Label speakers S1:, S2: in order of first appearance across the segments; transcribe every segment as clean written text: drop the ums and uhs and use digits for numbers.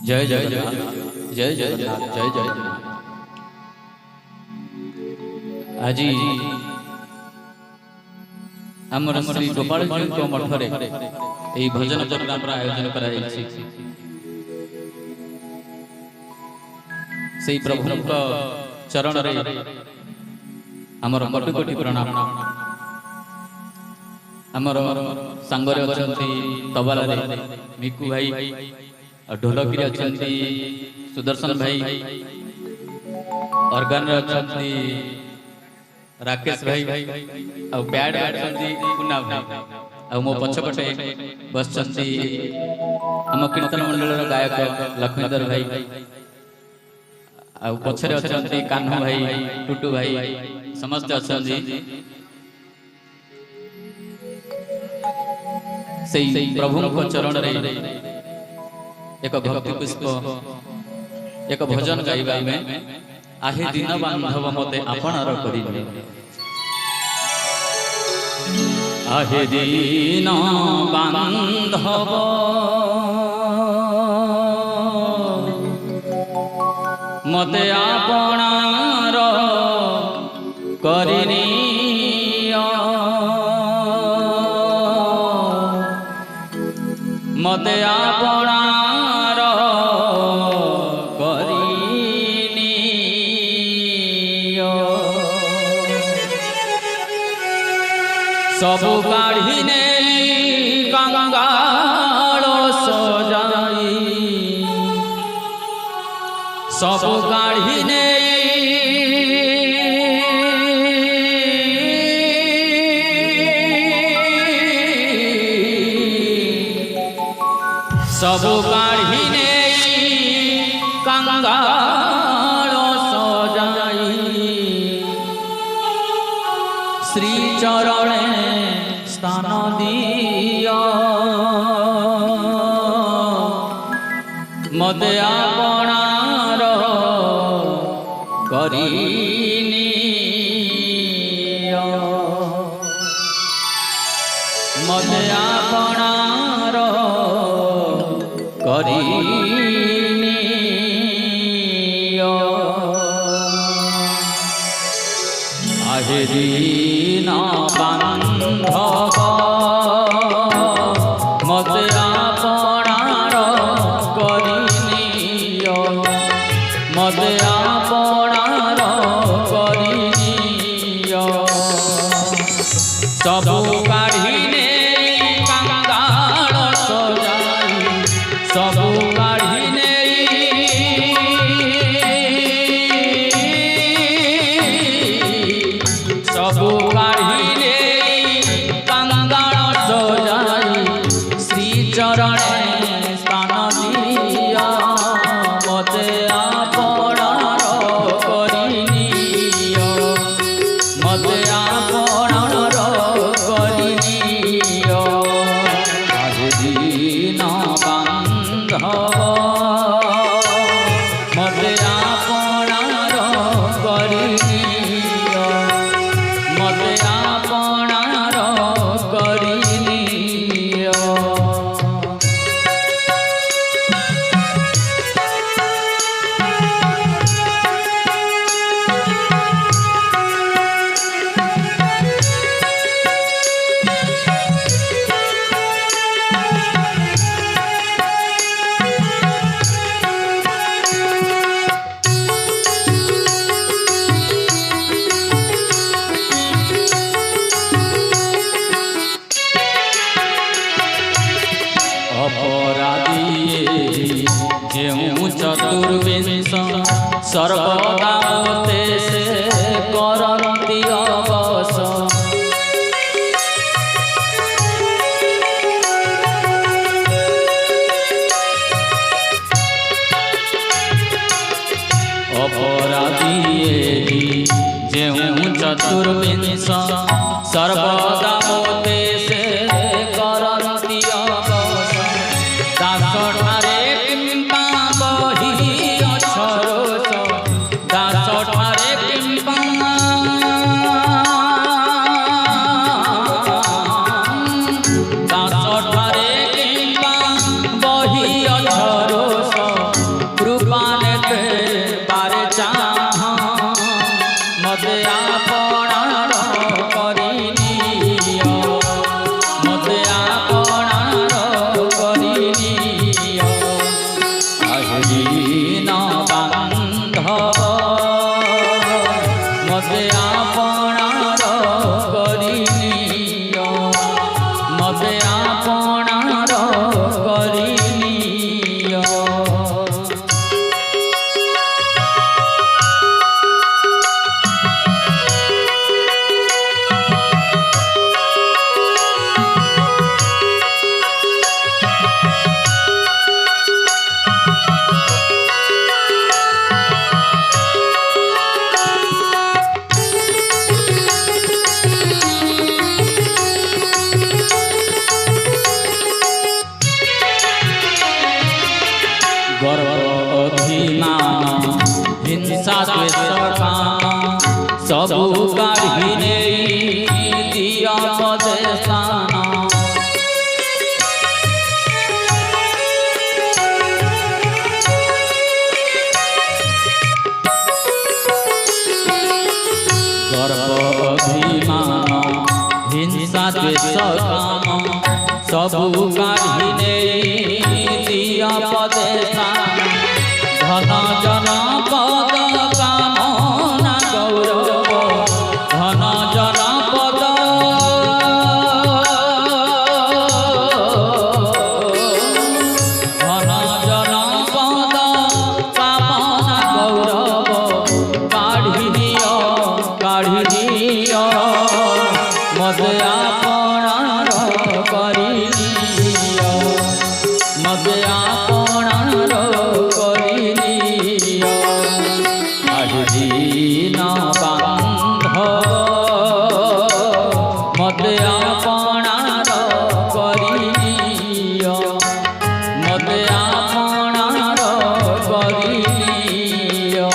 S1: जय जय जगन्नाथ जय जय जगन्नाथ जय जय जगन्नाथ। आज आमर श्री गोपाल जी मठरे यही भजन प्रोग्राम आयोजन करा प्रभु चरण रे आमर कोटि कोटि प्रणाम। आमर सांगरे अछंती तबला रे मिकू भाई ढोलकी अछंती सुदर्शन भाई, ऑर्गन रे अछंती राकेश भाई और बैड अछंती पुना भाई और मो पछपटे बसचंती आम कीर्तन मंडल गायक लक्ष्मीधर भाई और पछरे अछंती कान्हू भाई टुटू भाई समस्त अछंती। सेई प्रभु को चरण रे एक भक्ति पुष्प एक भजन गाइबा में आहे दिन बांधव मते आपणार करिले। आहे दिन बांधव मते आपणार करिनी मते आपणार करिनी सबु काढ़ी ने कंगाल सजाई सबु काढ़ी ने सबु काढ़ी ने कंगाल सजाई श्री चरणे स्थान दिया मते आपणार करिनियो मते आपणार करिनियो। आहे दिन बांधव मते आपणार करिनियो मते आपणार करिनियो सबु काढ़ी कंगाल सजाई सबु काढ़ी सबु काढ़ी कंगाल सजाई श्री चरणे स्थान दिया मते आपणार करिनियो मते आपणार करिनियो। आहे दिन बांधव मते आपणार करिनियो मते आपणार करिनियो। अपराधी जेऊ चतुर्विंश सर्वदा मोते से करन्ति अवस अपराधी जेऊ चतुर्विंश सर्वदा मोते से करन्ति अवस दासठारे किंपा बही अक्षरोस दासठारे किंपा द्वेष सबु काढ़ी दिया पदे स्थान गर्व अभिमान हिंसा द्वेष काम सबु काढ़ी दिया पदे स्थान धन जन पद कामना गौरव धन जन पद धन जन पद कामना गौरव काढ़ी दियो मते आपणार करि दियो मते आपणार करि दियो दीन बांधव मते आपणार करि दियो मते आपणार करि दियो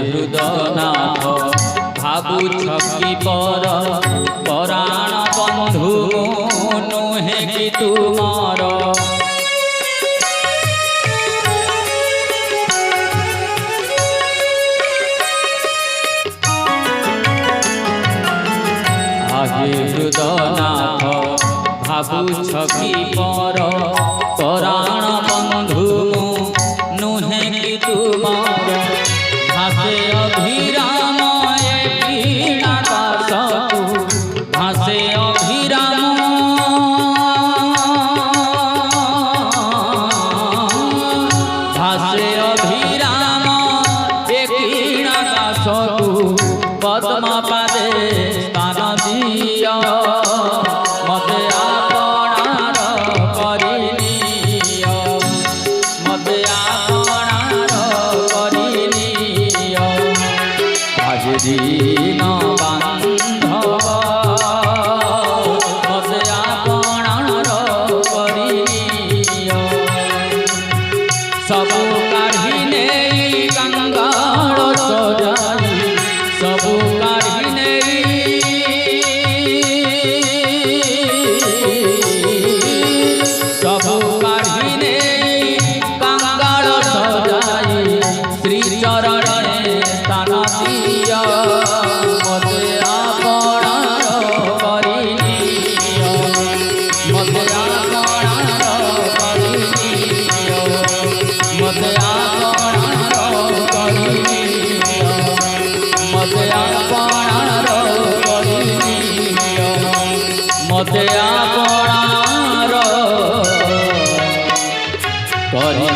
S1: हृदनाथ भाबु छकी पर पराण बंधु नुहे कि तुमार आगे हृदनाथ भाबु छकी पर पराण बंधु नुहे कि तुमार भासे अभिराम पीड़ा दासु भासे अभिराम भासे अभिराम पीड़ा दासु पद्म पादे स्थान दिया मते आपणार करि दियो मते आपणार करि दियो दीन बांधव मते आपणार करि दियो सबु काढ़ी नेई कंगाल सजाई सबु काढ़ी नेई सबु काढ़ी नेई कंगाल सजाई श्री चरणे स्थान दियो मते आपणार करि दियो मते आपणार करि दियो मते आपणार करि दियो मते आपणार करि दियो मते आपणार करि